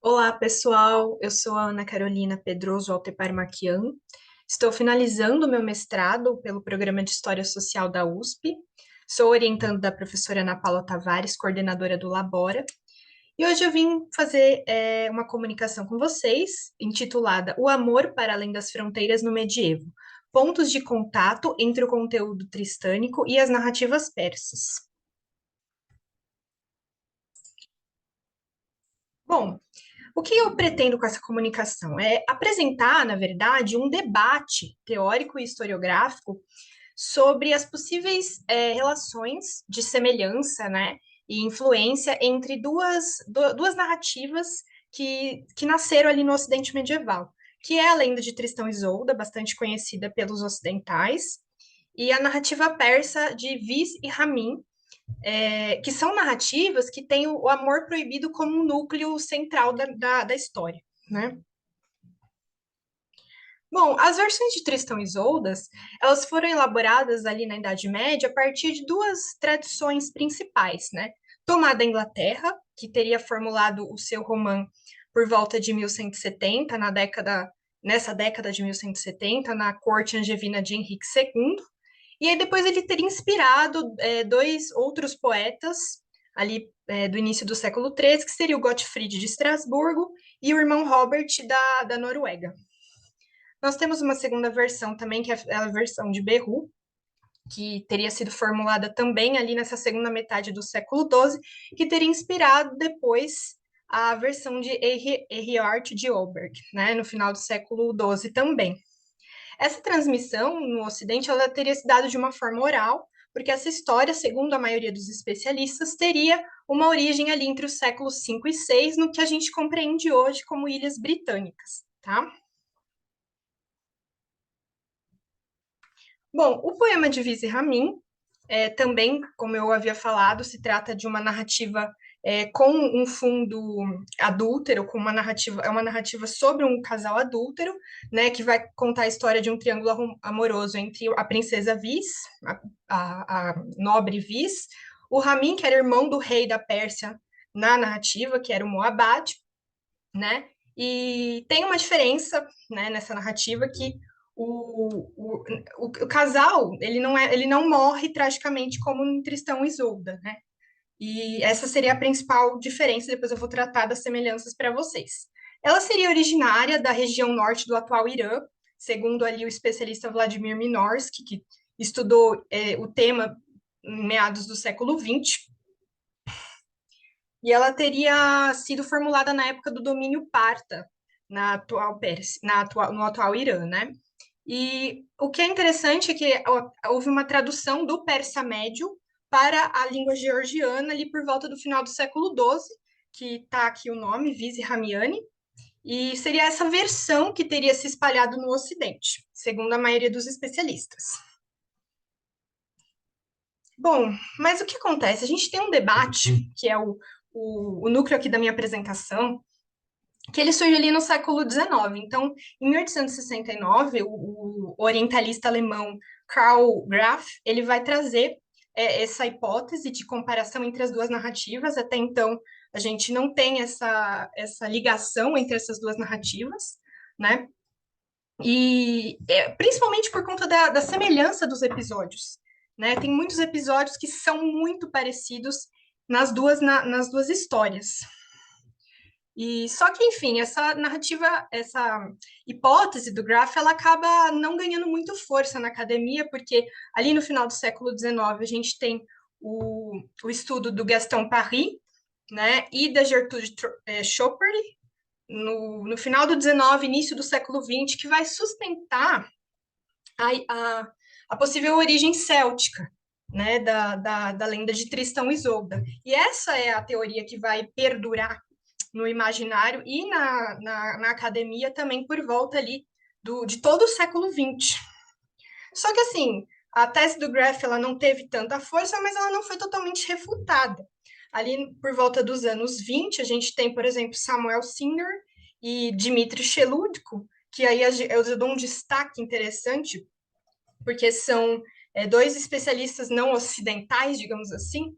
Olá, pessoal. Eu sou a Ana Carolina Pedroso Alteparmaquian. Estou finalizando o meu mestrado pelo Programa de História Social da USP. Sou orientando da professora Ana Paula Tavares, coordenadora do Labora. E hoje eu vim fazer uma comunicação com vocês, intitulada O Amor para Além das Fronteiras no Medievo. Pontos de contato entre o conteúdo tristânico e as narrativas persas. Bom, o que eu pretendo com essa comunicação é apresentar, na verdade, um debate teórico e historiográfico sobre as possíveis relações de semelhança, né, e influência entre duas narrativas que nasceram ali no Ocidente medieval, que é a lenda de Tristão e Isolda, bastante conhecida pelos ocidentais, e a narrativa persa de Vis e Ramin, que são narrativas que têm o amor proibido como um núcleo central da história, né? Bom, as versões de Tristão e Isoldas, elas foram elaboradas ali na Idade Média a partir de duas tradições principais, né? Tomás da Inglaterra, que teria formulado o seu romance por volta de 1170, nessa década de 1170, na corte angevina de Henrique II, e aí depois ele teria inspirado dois outros poetas ali do início do século XIII, que seria o Gottfried de Estrasburgo e o irmão Robert da Noruega. Nós temos uma segunda versão também, que é a versão de Beru, que teria sido formulada também ali nessa segunda metade do século XII, que teria inspirado depois a versão de Erhard de Oberg, né, no final do século XII também. Essa transmissão no Ocidente ela teria se dado de uma forma oral, porque essa história, segundo a maioria dos especialistas, teria uma origem ali entre os séculos V e VI, no que a gente compreende hoje como Ilhas Britânicas, tá? Bom, o poema de Vize Ramin, também, como eu havia falado, se trata de uma narrativa com um fundo adúltero, com uma narrativa, é uma narrativa sobre um casal adúltero, né, que vai contar a história de um triângulo amoroso entre a princesa Vis, a nobre Vis, o Ramin, que era irmão do rei da Pérsia na narrativa, que era o Moabad, né? E tem uma diferença, né, nessa narrativa que o casal ele não morre tragicamente como em Tristão e Isolda, né? E essa seria a principal diferença. Depois eu vou tratar das semelhanças para vocês. Ela seria originária da região norte do atual Irã, segundo ali o especialista Vladimir Minorsky, que estudou o tema em meados do século XX, e ela teria sido formulada na época do domínio parta, no atual Irã, né? E o que é interessante é que houve uma tradução do persa médio para a língua georgiana ali por volta do final do século XII, que está aqui o nome, Vise Ramiani, e seria essa versão que teria se espalhado no Ocidente, segundo a maioria dos especialistas. Bom, mas o que acontece? A gente tem um debate, que é o núcleo aqui da minha apresentação, que ele surge ali no século XIX. Então, em 1869, o orientalista alemão Karl Graf, ele vai trazer essa hipótese de comparação entre as duas narrativas. Até então, a gente não tem essa ligação entre essas duas narrativas, né? E principalmente por conta da semelhança dos episódios, né? Tem muitos episódios que são muito parecidos nas duas histórias. E só que, enfim, essa narrativa, essa hipótese do Graff, ela acaba não ganhando muito força na academia, porque ali no final do século XIX a gente tem o estudo do Gaston Paris, né, e da Gertrude Chopin, no final do XIX, início do século XX, que vai sustentar a, a possível origem céltica, né, da lenda de Tristão e Isolda. E essa é a teoria que vai perdurar no imaginário e na academia também por volta ali de todo o século XX. Só que assim, a tese do Graff ela não teve tanta força, mas ela não foi totalmente refutada. Ali por volta dos anos 20, a gente tem, por exemplo, Samuel Singer e Dmitry Sheludko, que aí eu dou um destaque interessante, porque são dois especialistas não ocidentais, digamos assim,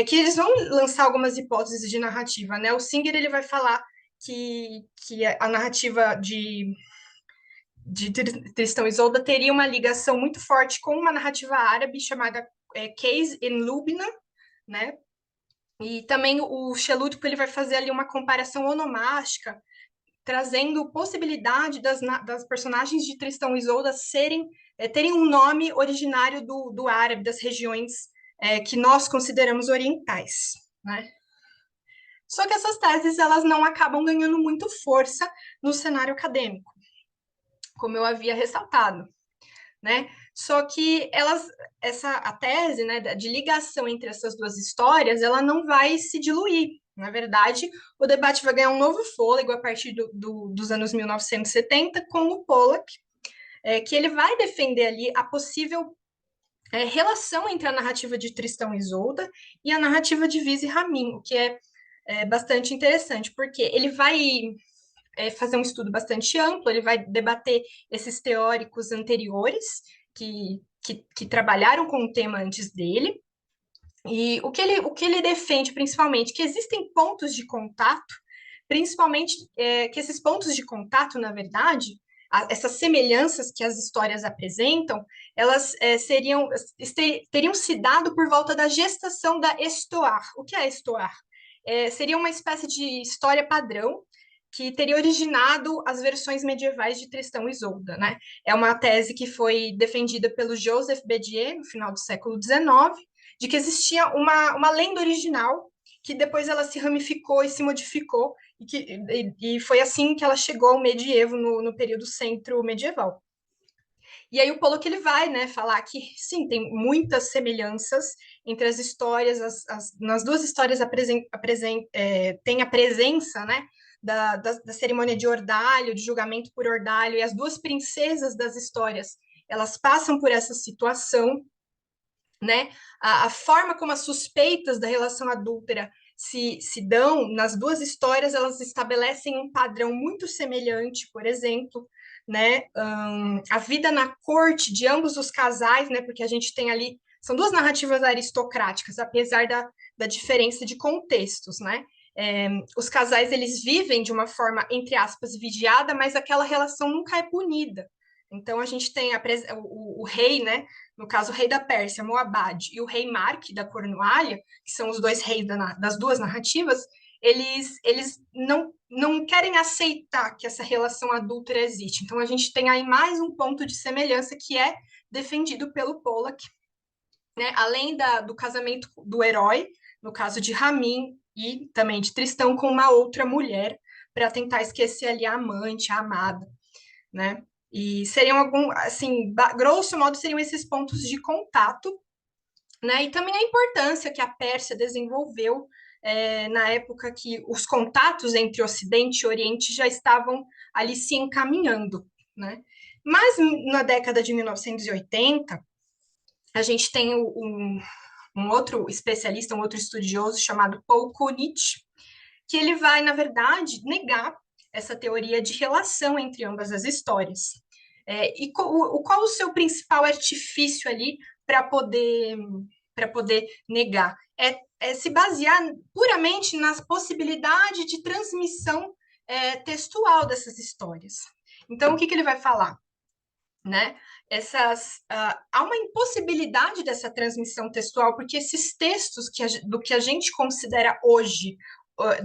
que eles vão lançar algumas hipóteses de narrativa, né? O Singer ele vai falar que a narrativa de Tristão e Isolda teria uma ligação muito forte com uma narrativa árabe chamada Case in Lubna, né? E também o Xelúdico ele vai fazer ali uma comparação onomástica, trazendo possibilidade das personagens de Tristão e Isolda terem um nome originário do árabe, das regiões que nós consideramos orientais, né? Só que essas teses elas não acabam ganhando muito força no cenário acadêmico, como eu havia ressaltado, né? Só que a tese, né, de ligação entre essas duas histórias, ela não vai se diluir. Na verdade, o debate vai ganhar um novo fôlego a partir dos anos 1970 com o Pollack, que ele vai defender ali a possível relação entre a narrativa de Tristão e Isolda e a narrativa de Viz e Ramin, o que é bastante interessante, porque ele vai fazer um estudo bastante amplo, ele vai debater esses teóricos anteriores que trabalharam com o tema antes dele, e o que ele defende, principalmente, que existem pontos de contato, principalmente que esses pontos de contato, na verdade, essas semelhanças que as histórias apresentam, elas teriam se dado por volta da gestação da Estoar. O que é Estoar? Seria uma espécie de história padrão que teria originado as versões medievais de Tristão e Isolda, né? É uma tese que foi defendida pelo Joseph Bédier no final do século XIX, de que existia uma lenda original que depois ela se ramificou e se modificou, e foi assim que ela chegou ao medievo, no período centro-medieval. E aí o Pollock ele vai, né, falar que sim, tem muitas semelhanças entre as histórias, nas duas histórias tem a presença, né, da cerimônia de ordalho, de julgamento por ordalho, e as duas princesas das histórias, elas passam por essa situação, né? A forma como as suspeitas da relação adúltera se dão nas duas histórias, elas estabelecem um padrão muito semelhante, por exemplo, né? A vida na corte de ambos os casais, né? Porque a gente tem ali, são duas narrativas aristocráticas, apesar da diferença de contextos, né? Os casais eles vivem de uma forma, entre aspas, vigiada, mas aquela relação nunca é punida. Então a gente tem o rei, né? No caso, o rei da Pérsia, Moabad, e o rei Mark, da Cornualha, que são os dois reis das duas narrativas, eles não querem aceitar que essa relação adúltera existe. Então, a gente tem aí mais um ponto de semelhança que é defendido pelo Pollack, né? Além do casamento do herói, no caso de Ramin, e também de Tristão com uma outra mulher, para tentar esquecer ali a amante, a amada, né? E seriam assim, grosso modo, seriam esses pontos de contato, né? E também a importância que a Pérsia desenvolveu na época que os contatos entre Ocidente e Oriente já estavam ali se encaminhando, né? Mas na década de 1980, a gente tem um outro especialista, um outro estudioso chamado Paul Kunitz, que ele vai, na verdade, negar essa teoria de relação entre ambas as histórias. E qual o seu principal artifício ali para poder negar? É se basear puramente nas possibilidades de transmissão textual dessas histórias. Então, o que ele vai falar? Né? Há uma impossibilidade dessa transmissão textual, porque esses textos do que a gente considera hoje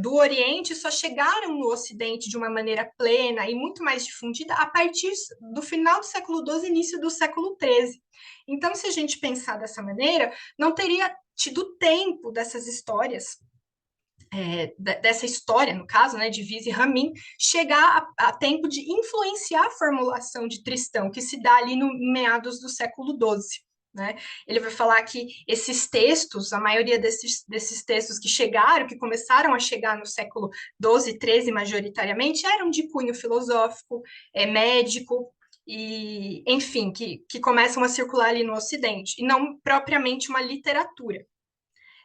do Oriente só chegaram no Ocidente de uma maneira plena e muito mais difundida a partir do final do século XII e início do século XIII. Então, se a gente pensar dessa maneira, não teria tido tempo dessas histórias, dessa história, no caso, né, de Viz e Ramin, chegar a tempo de influenciar a formulação de Tristão, que se dá ali no meados do século XII. Né? Ele vai falar que esses textos, a maioria desses textos que chegaram, que começaram a chegar no século XII e XIII majoritariamente, eram de cunho filosófico, médico, e, enfim, que começam a circular ali no Ocidente, e não propriamente uma literatura.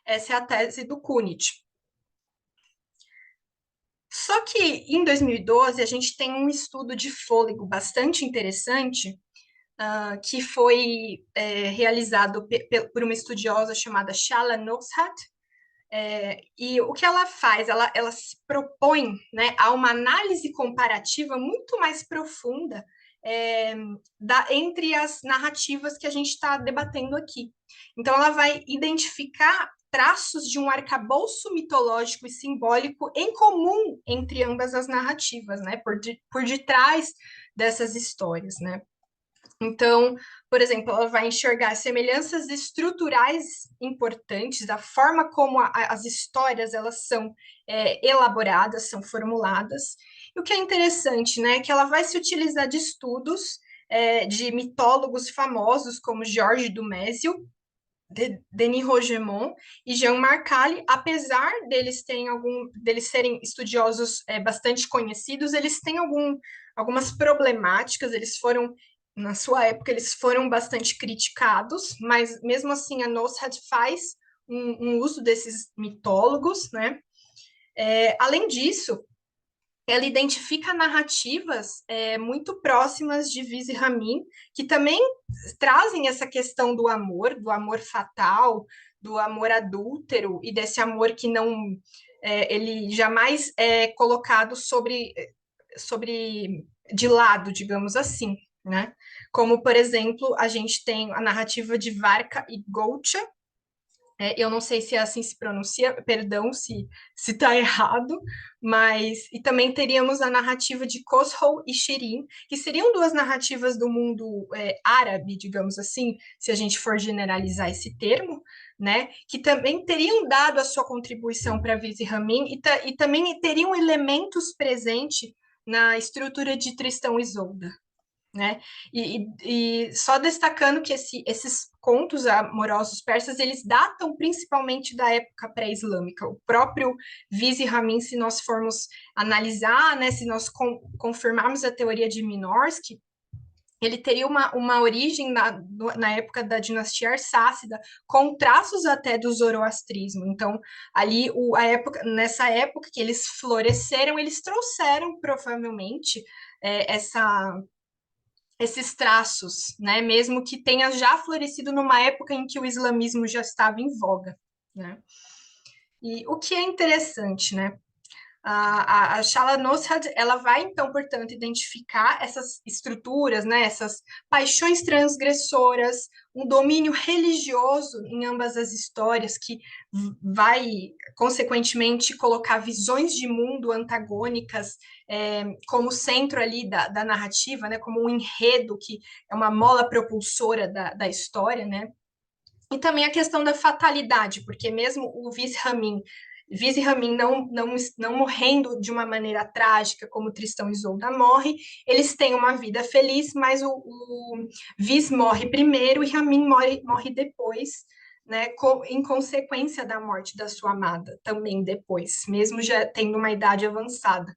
Essa é a tese do Kunitz. Só que em 2012 a gente tem um estudo de fôlego bastante interessante, que foi realizado por uma estudiosa chamada Shala Nozhat, E o que ela faz? Ela se propõe, né, a uma análise comparativa muito mais profunda entre as narrativas que a gente está debatendo aqui. Então, ela vai identificar traços de um arcabouço mitológico e simbólico em comum entre ambas as narrativas, né, por detrás dessas histórias, né? Então, por exemplo, ela vai enxergar semelhanças estruturais importantes da forma como as histórias elas são elaboradas, são formuladas. E o que é interessante, né, é que ela vai se utilizar de estudos de mitólogos famosos como Georges Dumézil, Denis Rogemont e Jean Marcalli, apesar deles serem estudiosos bastante conhecidos, eles têm algumas problemáticas, na sua época, eles foram bastante criticados, mas mesmo assim a Nosrat faz um uso desses mitólogos, né? Além disso, ela identifica narrativas muito próximas de Viz e Ramin, que também trazem essa questão do amor fatal, do amor adúltero e desse amor que não ele jamais é colocado sobre de lado, digamos assim, né? Como, por exemplo, a gente tem a narrativa de Varka e Goucha, eu não sei se assim se pronuncia, perdão se está errado, mas e também teríamos a narrativa de Khosrow e Shirin, que seriam duas narrativas do mundo árabe, digamos assim, se a gente for generalizar esse termo, né? Que também teriam dado a sua contribuição para Viz e Ramin e também teriam elementos presentes na estrutura de Tristão e Isolda, né? E só destacando que esses contos amorosos persas, eles datam principalmente da época pré-islâmica. O próprio Viz e Ramin, se nós formos analisar, né, se nós confirmarmos a teoria de Minorski, ele teria uma origem na época da dinastia Arsácida, com traços até do zoroastrismo. Então, ali, nessa época que eles floresceram, eles trouxeram, provavelmente, esses traços, né? Mesmo que tenha já florescido numa época em que o islamismo já estava em voga, né? E o que é interessante, né? A Shala Nosrat, ela vai, então, portanto, identificar essas estruturas, né, essas paixões transgressoras, um domínio religioso em ambas as histórias, que vai, consequentemente, colocar visões de mundo antagônicas como centro ali da narrativa, né, como um enredo que é uma mola propulsora da história, né? E também a questão da fatalidade, porque mesmo o Viz Ramin não morrendo de uma maneira trágica, como Tristão e Isolda morre, eles têm uma vida feliz, mas o Viz morre primeiro e Ramin morre depois, né, em consequência da morte da sua amada, também depois, mesmo já tendo uma idade avançada.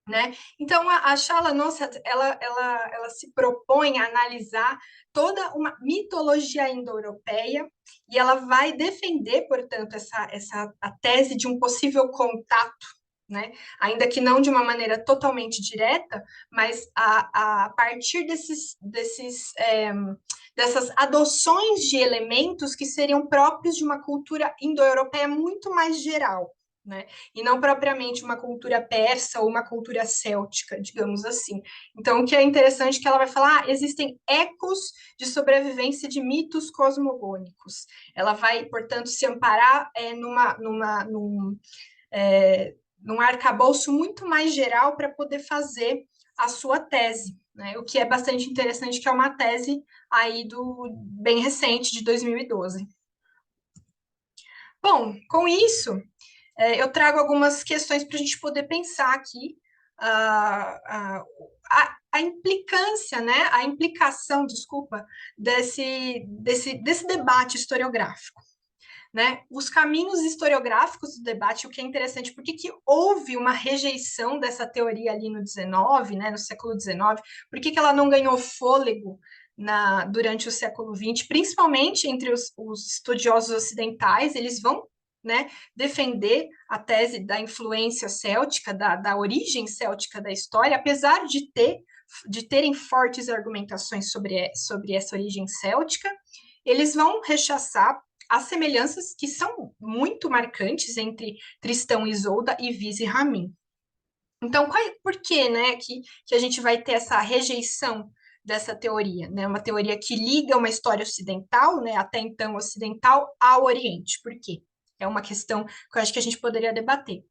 Né? Então, a Shala Nosrat, ela se propõe a analisar toda uma mitologia indo-europeia e ela vai defender, portanto, a tese de um possível contato, né? Ainda que não de uma maneira totalmente direta, mas a partir dessas adoções de elementos que seriam próprios de uma cultura indo-europeia muito mais geral, né? E não propriamente uma cultura persa ou uma cultura céltica, digamos assim. Então, o que é interessante é que ela vai falar, existem ecos de sobrevivência de mitos cosmogônicos. Ela vai, portanto, se amparar num arcabouço muito mais geral para poder fazer a sua tese, né? O que é bastante interessante, que é uma tese aí bem recente, de 2012. Bom, com isso, eu trago algumas questões para a gente poder pensar aqui a implicância, né? A implicação, desculpa, desse debate historiográfico. Né? Os caminhos historiográficos do debate, o que é interessante, por que houve uma rejeição dessa teoria ali no 19, né, no século XIX, por que ela não ganhou fôlego durante o século XX, principalmente entre os estudiosos ocidentais, eles vão, né, defender a tese da influência céltica, da origem céltica da história, apesar de terem fortes argumentações sobre essa origem céltica, eles vão rechaçar há semelhanças que são muito marcantes entre Tristão e Isolda e Vis e Ramin. Então, por que, né, que a gente vai ter essa rejeição dessa teoria, né? Uma teoria que liga uma história ocidental, né, até então ocidental, ao Oriente. Por quê? É uma questão que eu acho que a gente poderia debater.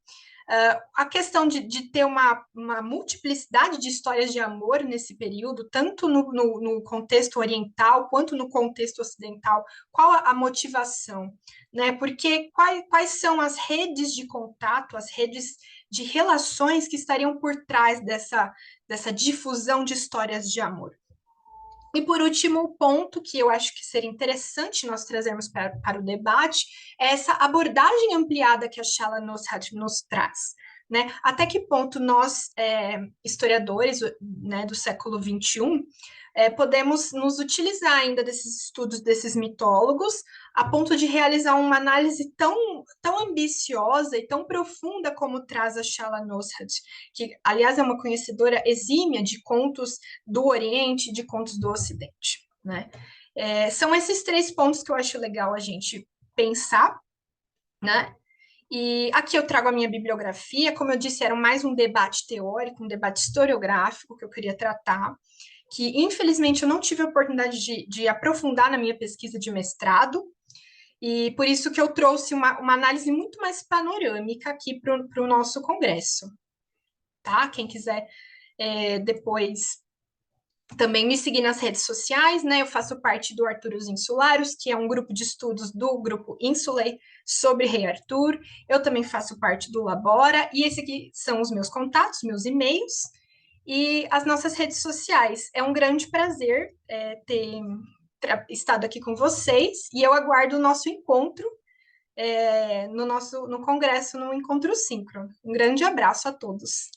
A questão de ter uma multiplicidade de histórias de amor nesse período, tanto no contexto oriental quanto no contexto ocidental, qual a motivação? Né? Porque quais são as redes de contato, as redes de relações que estariam por trás dessa difusão de histórias de amor? E por último, o ponto que eu acho que seria interessante nós trazermos para o debate é essa abordagem ampliada que a Shala nos traz. Né? Até que ponto nós, historiadores, né, do século XXI, podemos nos utilizar ainda desses estudos desses mitólogos a ponto de realizar uma análise tão ambiciosa e tão profunda como traz a Shala Nosrat, que, aliás, é uma conhecedora exímia de contos do Oriente, de contos do Ocidente, né? São esses três pontos que eu acho legal a gente pensar, né? E aqui eu trago a minha bibliografia, como eu disse, era mais um debate teórico, um debate historiográfico que eu queria tratar, que infelizmente eu não tive a oportunidade de aprofundar na minha pesquisa de mestrado, e por isso que eu trouxe uma análise muito mais panorâmica aqui para o nosso congresso, tá? Quem quiser depois também me seguir nas redes sociais, né? Eu faço parte do Arturos Insularos, que é um grupo de estudos do grupo Insulei sobre Rei Arthur. Eu também faço parte do Labora, e esse aqui são os meus contatos, meus e-mails e as nossas redes sociais. É um grande prazer ter estado aqui com vocês, e eu aguardo o nosso encontro no congresso, no Encontro Síncrono. Um grande abraço a todos.